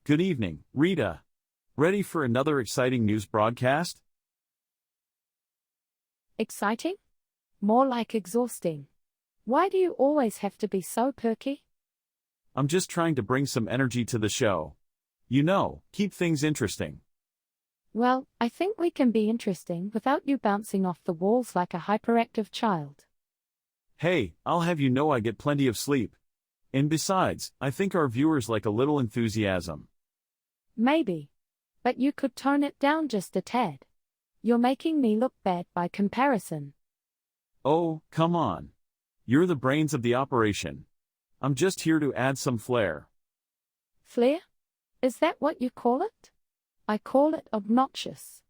Good evening, Rita. Ready for another exciting news broadcast? Exciting? More like exhausting. Why do you always have to be so perky? I'm just trying to bring some energy to the show. Keep things interesting. Well, I think we can be interesting without you bouncing off the walls like a hyperactive child. Hey, I'll have you know I get plenty of sleep. And besides, I think our viewers like a little enthusiasm. Maybe. But you could tone it down just a tad. You're making me look bad by comparison. Oh, come on. You're the brains of the operation. I'm just here to add some flair. Flair? Is that what you call it? I call it obnoxious.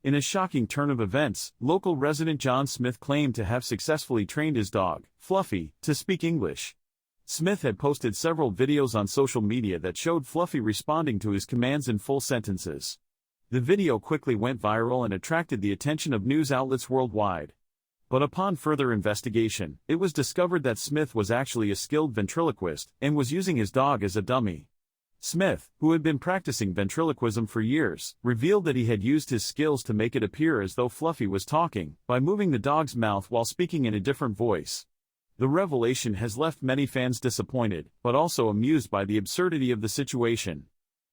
In a shocking turn of events, local resident John Smith claimed to have successfully trained his dog, Fluffy, to speak English. Smith had posted several videos on social media that showed Fluffy responding to his commands in full sentences. The video quickly went viral and attracted the attention of news outlets worldwide. But upon further investigation, it was discovered that Smith was actually a skilled ventriloquist and was using his dog as a dummy. Smith, who had been practicing ventriloquism for years, revealed that he had used his skills to make it appear as though Fluffy was talking, by moving the dog's mouth while speaking in a different voice. The revelation has left many fans disappointed, but also amused by the absurdity of the situation.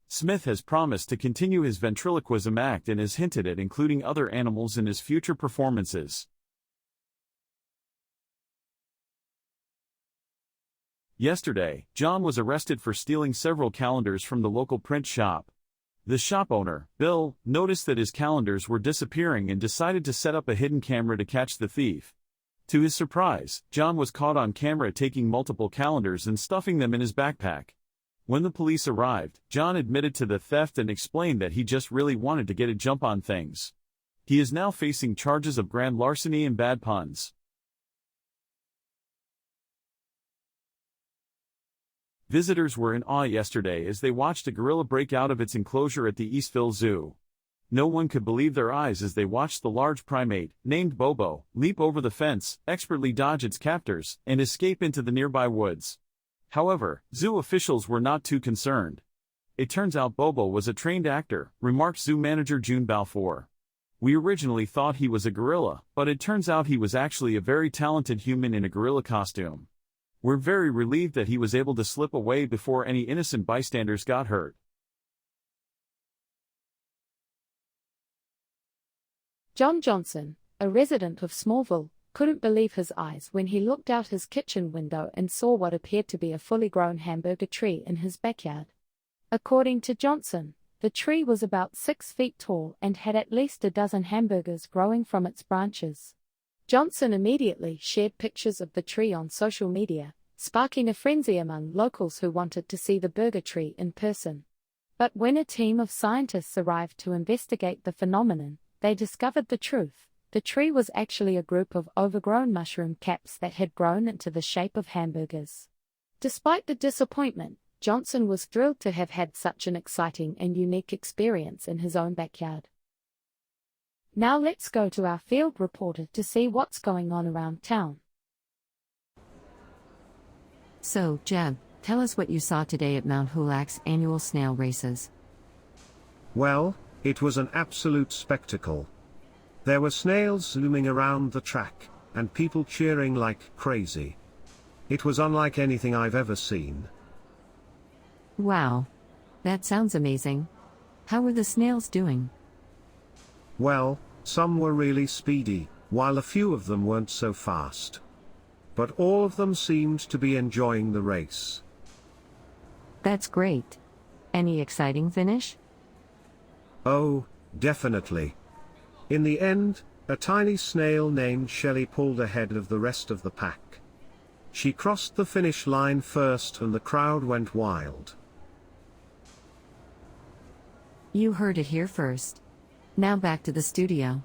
Smith has promised to continue his ventriloquism act and has hinted at including other animals in his future performances. Yesterday, John was arrested for stealing several calendars from the local print shop. The shop owner, Bill, noticed that his calendars were disappearing and decided to set up a hidden camera to catch the thief. To his surprise, John was caught on camera taking multiple calendars and stuffing them in his backpack. When the police arrived, John admitted to the theft and explained that he just really wanted to get a jump on things. He is now facing charges of grand larceny and bad puns. Visitors were in awe yesterday as they watched a gorilla break out of its enclosure at the Eastville Zoo. No one could believe their eyes as they watched the large primate, named Bobo, leap over the fence, expertly dodge its captors, and escape into the nearby woods. However, zoo officials were not too concerned. It turns out Bobo was a trained actor, remarked zoo manager June Balfour. We originally thought he was a gorilla, but it turns out he was actually a very talented human in a gorilla costume. We're very relieved that he was able to slip away before any innocent bystanders got hurt. John Johnson, a resident of Smallville, couldn't believe his eyes when he looked out his kitchen window and saw what appeared to be a fully grown hamburger tree in his backyard. According to Johnson, the tree was about 6 feet tall and had at least a dozen hamburgers growing from its branches. Johnson immediately shared pictures of the tree on social media, sparking a frenzy among locals who wanted to see the burger tree in person. But when a team of scientists arrived to investigate the phenomenon, they discovered the truth. The tree was actually a group of overgrown mushroom caps that had grown into the shape of hamburgers. Despite the disappointment, Johnson was thrilled to have had such an exciting and unique experience in his own backyard. Now let's go to our field reporter to see what's going on around town. So, Jeb, tell us what you saw today at Mount Hulak's annual snail races. Well, it was an absolute spectacle. There were snails zooming around the track, and people cheering like crazy. It was unlike anything I've ever seen. Wow. That sounds amazing. How were the snails doing? Well, some were really speedy, while a few of them weren't so fast. But all of them seemed to be enjoying the race. That's great. Any exciting finish? Oh, definitely. In the end, a tiny snail named Shelley pulled ahead of the rest of the pack. She crossed the finish line first and the crowd went wild. You heard it here first. Now back to the studio.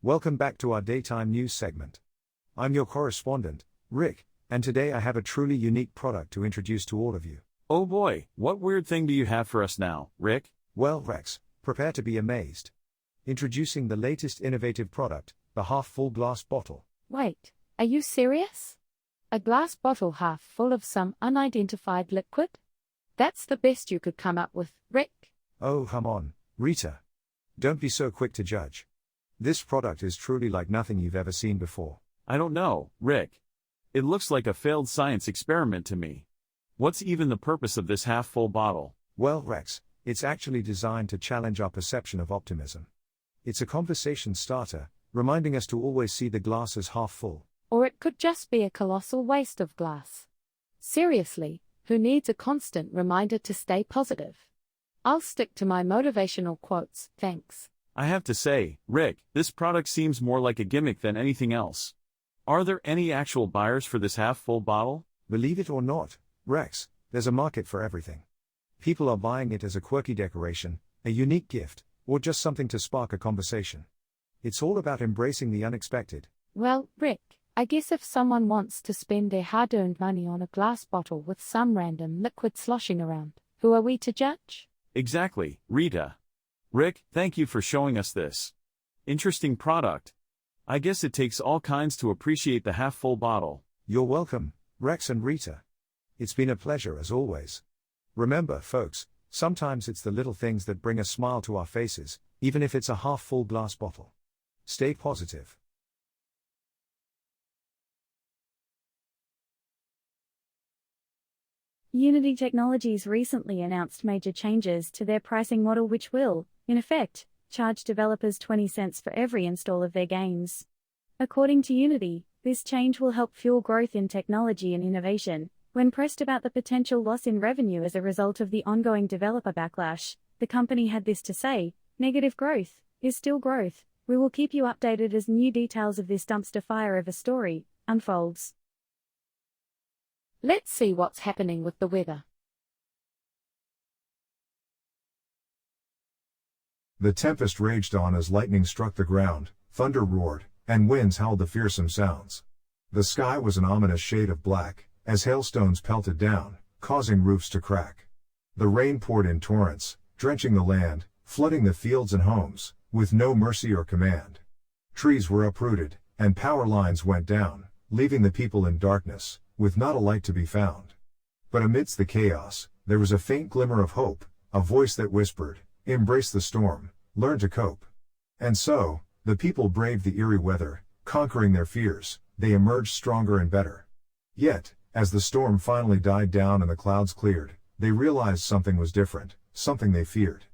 Welcome back to our daytime news segment. I'm your correspondent, Rick, and today I have a truly unique product to introduce to all of you. Oh boy, what weird thing do you have for us now, Rick? Well, Rex, prepare to be amazed. Introducing the latest innovative product, the half-full glass bottle. Wait, are you serious? A glass bottle half full of some unidentified liquid? That's the best you could come up with, Rick. Oh, come on, Rita. Don't be so quick to judge. This product is truly like nothing you've ever seen before. I don't know, Rick. It looks like a failed science experiment to me. What's even the purpose of this half-full bottle? Well, Rex, it's actually designed to challenge our perception of optimism. It's a conversation starter, reminding us to always see the glass as half full. Or it could just be a colossal waste of glass. Seriously, who needs a constant reminder to stay positive? I'll stick to my motivational quotes, thanks. I have to say, Rick, this product seems more like a gimmick than anything else. Are there any actual buyers for this half-full bottle? Believe it or not, Rex, there's a market for everything. People are buying it as a quirky decoration, a unique gift, or just something to spark a conversation. It's all about embracing the unexpected. Well, Rick, I guess if someone wants to spend their hard-earned money on a glass bottle with some random liquid sloshing around, who are we to judge? Exactly, Rita. Rick, thank you for showing us this interesting product. I guess it takes all kinds to appreciate the half-full bottle. You're welcome, Rex and Rita. It's been a pleasure as always. Remember, folks, sometimes it's the little things that bring a smile to our faces, even if it's a half-full glass bottle. Stay positive. Unity Technologies recently announced major changes to their pricing model, which will, in effect, charge developers 20 cents for every install of their games. According to Unity, this change will help fuel growth in technology and innovation. When pressed about the potential loss in revenue as a result of the ongoing developer backlash, the company had this to say: "Negative growth is still growth. We will keep you updated as new details of this dumpster fire of a story unfolds." Let's see what's happening with the weather. The tempest raged on as lightning struck the ground, thunder roared, and winds howled the fearsome sounds. The sky was an ominous shade of black, as hailstones pelted down, causing roofs to crack. The rain poured in torrents, drenching the land, flooding the fields and homes, with no mercy or command. Trees were uprooted, and power lines went down, leaving the people in darkness, with not a light to be found. But amidst the chaos, there was a faint glimmer of hope, a voice that whispered, "Embrace the storm, learn to cope." And so, the people braved the eerie weather, conquering their fears. They emerged stronger and better. Yet, as the storm finally died down and the clouds cleared, they realized something was different, something they feared.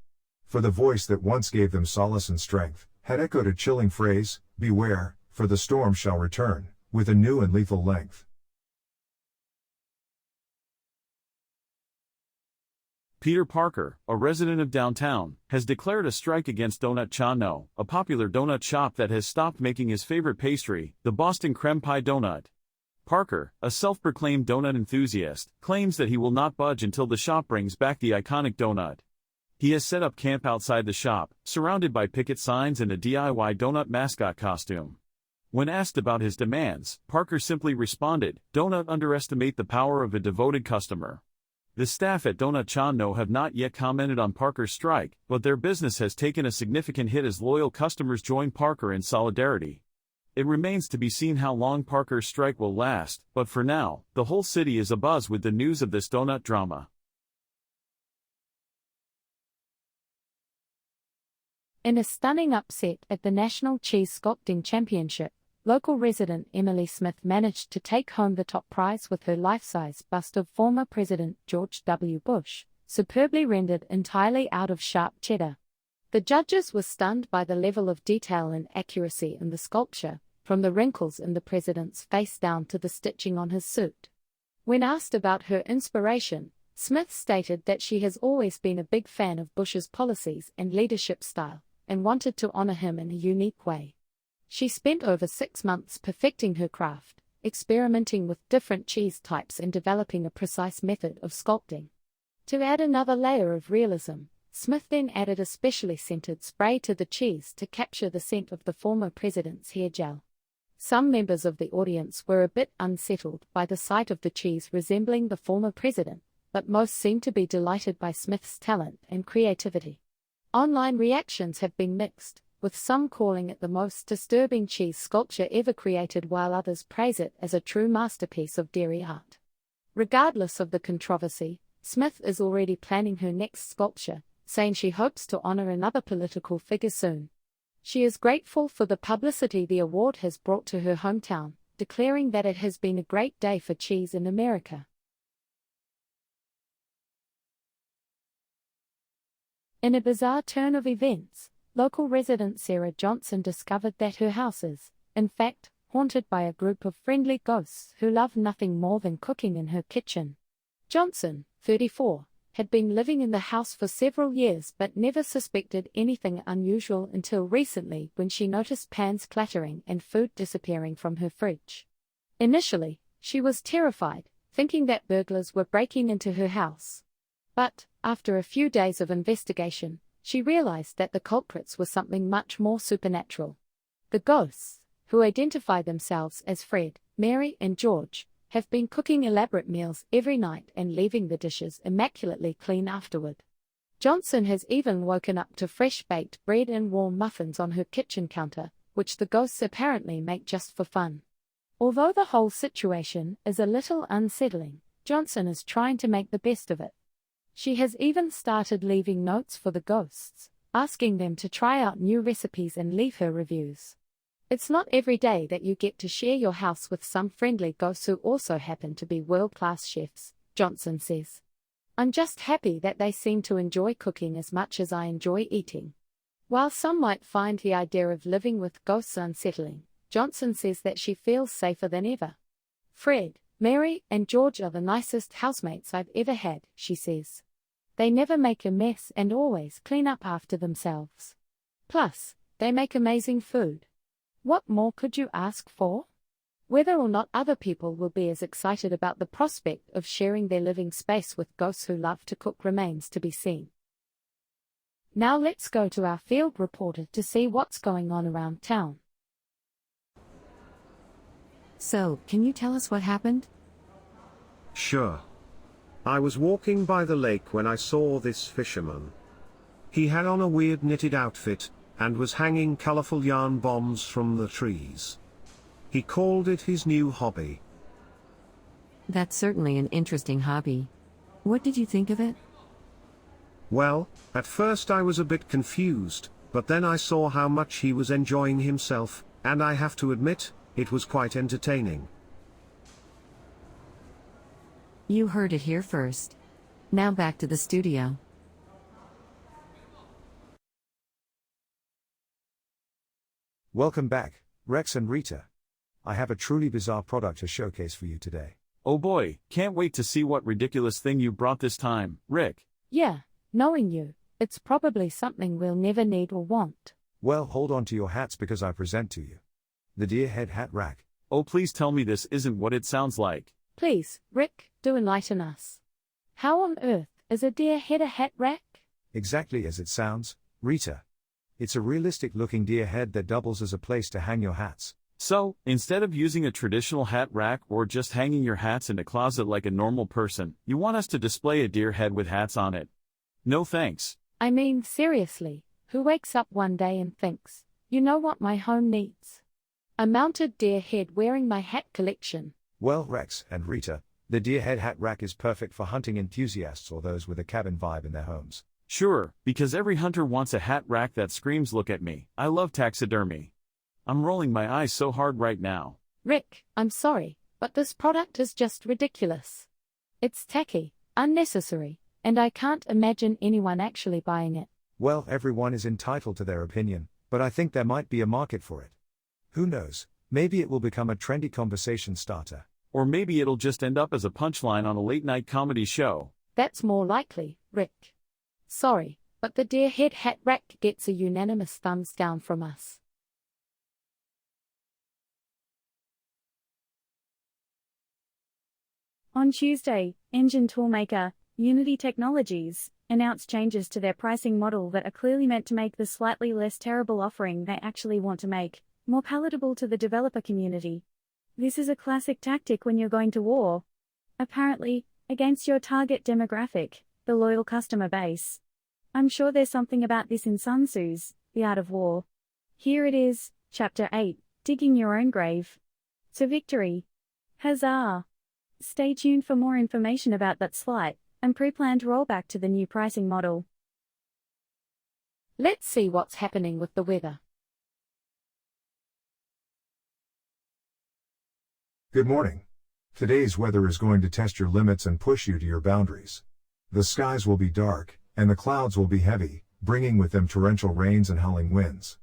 For the voice that once gave them solace and strength had echoed a chilling phrase: "Beware, for the storm shall return, with a new and lethal length." Peter Parker, a resident of downtown, has declared a strike against Donut Cha No, a popular donut shop that has stopped making his favorite pastry, the Boston creme pie donut. Parker, a self-proclaimed donut enthusiast, claims that he will not budge until the shop brings back the iconic donut. He has set up camp outside the shop, surrounded by picket signs and a DIY donut mascot costume. When asked about his demands, Parker simply responded, "Don't underestimate the power of a devoted customer." The staff at Donut Cha No have not yet commented on Parker's strike, but their business has taken a significant hit as loyal customers join Parker in solidarity. It remains to be seen how long Parker's strike will last, but for now, the whole city is abuzz with the news of this donut drama. In a stunning upset at the National Cheese Sculpting Championship, local resident Emily Smith managed to take home the top prize with her life-size bust of former President George W. Bush, superbly rendered entirely out of sharp cheddar. The judges were stunned by the level of detail and accuracy in the sculpture, from the wrinkles in the president's face down to the stitching on his suit. When asked about her inspiration, Smith stated that she has always been a big fan of Bush's policies and leadership style, and wanted to honor him in a unique way. She spent over 6 months perfecting her craft, experimenting with different cheese types and developing a precise method of sculpting. To add another layer of realism, Smith then added a specially scented spray to the cheese to capture the scent of the former president's hair gel. Some members of the audience were a bit unsettled by the sight of the cheese resembling the former president, but most seemed to be delighted by Smith's talent and creativity. Online reactions have been mixed, with some calling it the most disturbing cheese sculpture ever created while others praise it as a true masterpiece of dairy art. Regardless of the controversy, Smith is already planning her next sculpture, saying she hopes to honor another political figure soon. She is grateful for the publicity the award has brought to her hometown, declaring that it has been a great day for cheese in America. In a bizarre turn of events, local resident Sarah Johnson discovered that her house is, in fact, haunted by a group of friendly ghosts who love nothing more than cooking in her kitchen. Johnson, 34, had been living in the house for several years but never suspected anything unusual until recently when she noticed pans clattering and food disappearing from her fridge. Initially, she was terrified, thinking that burglars were breaking into her house. But, after a few days of investigation, she realized that the culprits were something much more supernatural. The ghosts, who identify themselves as Fred, Mary, and George, have been cooking elaborate meals every night and leaving the dishes immaculately clean afterward. Johnson has even woken up to fresh-baked bread and warm muffins on her kitchen counter, which the ghosts apparently make just for fun. Although the whole situation is a little unsettling, Johnson is trying to make the best of it. She has even started leaving notes for the ghosts, asking them to try out new recipes and leave her reviews. It's not every day that you get to share your house with some friendly ghosts who also happen to be world-class chefs, Johnson says. I'm just happy that they seem to enjoy cooking as much as I enjoy eating. While some might find the idea of living with ghosts unsettling, Johnson says that she feels safer than ever. Fred, Mary, and George are the nicest housemates I've ever had, she says. They never make a mess and always clean up after themselves. Plus, they make amazing food. What more could you ask for? Whether or not other people will be as excited about the prospect of sharing their living space with ghosts who love to cook remains to be seen. Now let's go to our field reporter to see what's going on around town. So, can you tell us what happened? Sure. I was walking by the lake when I saw this fisherman. He had on a weird knitted outfit, and was hanging colorful yarn bombs from the trees. He called it his new hobby. That's certainly an interesting hobby. What did you think of it? Well, at first I was a bit confused, but then I saw how much he was enjoying himself, and I have to admit, it was quite entertaining. You heard it here first. Now back to the studio. Welcome back, Rex and Rita. I have a truly bizarre product to showcase for you today. Oh boy, can't wait to see what ridiculous thing you brought this time, Rick. Yeah, knowing you, it's probably something we'll never need or want. Well, hold on to your hats because I present to you the deer head hat rack. Oh please tell me this isn't what it sounds like. Please, Rick, do enlighten us. How on earth is a deer head a hat rack? Exactly as it sounds, Rita. It's a realistic-looking deer head that doubles as a place to hang your hats. So, instead of using a traditional hat rack or just hanging your hats in a closet like a normal person, you want us to display a deer head with hats on it. No thanks. I mean, seriously, who wakes up one day and thinks, you know what my home needs? A mounted deer head wearing my hat collection. Well, Rex and Rita, the deer head hat rack is perfect for hunting enthusiasts or those with a cabin vibe in their homes. Sure, because every hunter wants a hat rack that screams look at me. I love taxidermy. I'm rolling my eyes so hard right now. Rick, I'm sorry, but this product is just ridiculous. It's tacky, unnecessary, and I can't imagine anyone actually buying it. Well, everyone is entitled to their opinion, but I think there might be a market for it. Who knows, maybe it will become a trendy conversation starter. Or maybe it'll just end up as a punchline on a late-night comedy show. That's more likely, Rick. Sorry, but the deer head hat rack gets a unanimous thumbs down from us. On Tuesday, engine toolmaker Unity Technologies announced changes to their pricing model that are clearly meant to make the slightly less terrible offering they actually want to make more palatable to the developer community. This is a classic tactic when you're going to war. Apparently, against your target demographic, the loyal customer base. I'm sure there's something about this in Sun Tzu's The Art of War. Here it is, Chapter 8, Digging Your Own Grave. To victory. Huzzah! Stay tuned for more information about that slight and pre-planned rollback to the new pricing model. Let's see what's happening with the weather. Good morning. Today's weather is going to test your limits and push you to your boundaries. The skies will be dark, and the clouds will be heavy, bringing with them torrential rains and howling winds.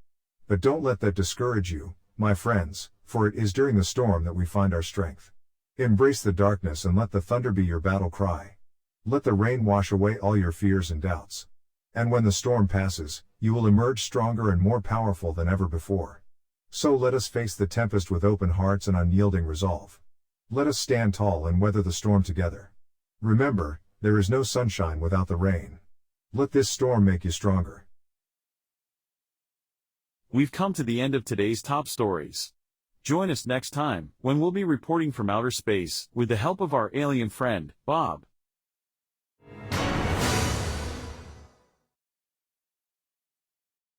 But don't let that discourage you, my friends, for it is during the storm that we find our strength. Embrace the darkness and let the thunder be your battle cry. Let the rain wash away all your fears and doubts. And when the storm passes, you will emerge stronger and more powerful than ever before. So let us face the tempest with open hearts and unyielding resolve. Let us stand tall and weather the storm together. Remember, there is no sunshine without the rain. Let this storm make you stronger. We've come to the end of today's top stories. Join us next time, when we'll be reporting from outer space, with the help of our alien friend, Bob.